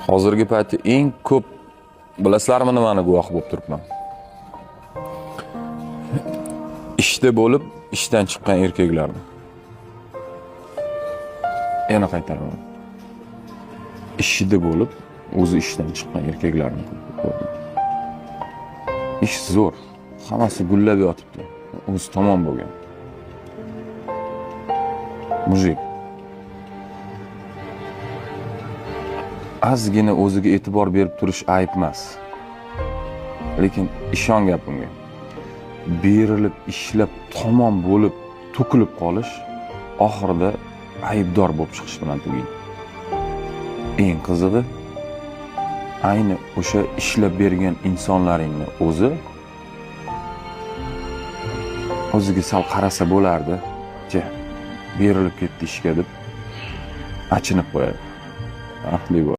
Hozirgi paytda eng ko'p bilasizlarmi nimani guvoh bo'lib turibman? Ishda bo'lib, ishdan chiqqan erkaklarni. Yana qaytaraman. Ishida bo'lib, o'zi ishdan chiqqan erkaklarni ko'rdim. Ish zo'r. Hammasi gullab yotibdi. O'zi tamom bo'lgan. Mujik. Ozgina o'ziga e'tibor berib turish ayb emas. Lekin ishon gapimga. Berilib, ishlab, tamom bo'lib, to'kilib qolish oxirida aybdor bo'lib chiqish bilan tugaydi. Eng qizig'i, ayni o'sha ishlab bergan insonlaringni o'ziga sal qarasa bo'lardi. Berilib ketdi ishga deb achinib qo'yadi. Rahli bo'l.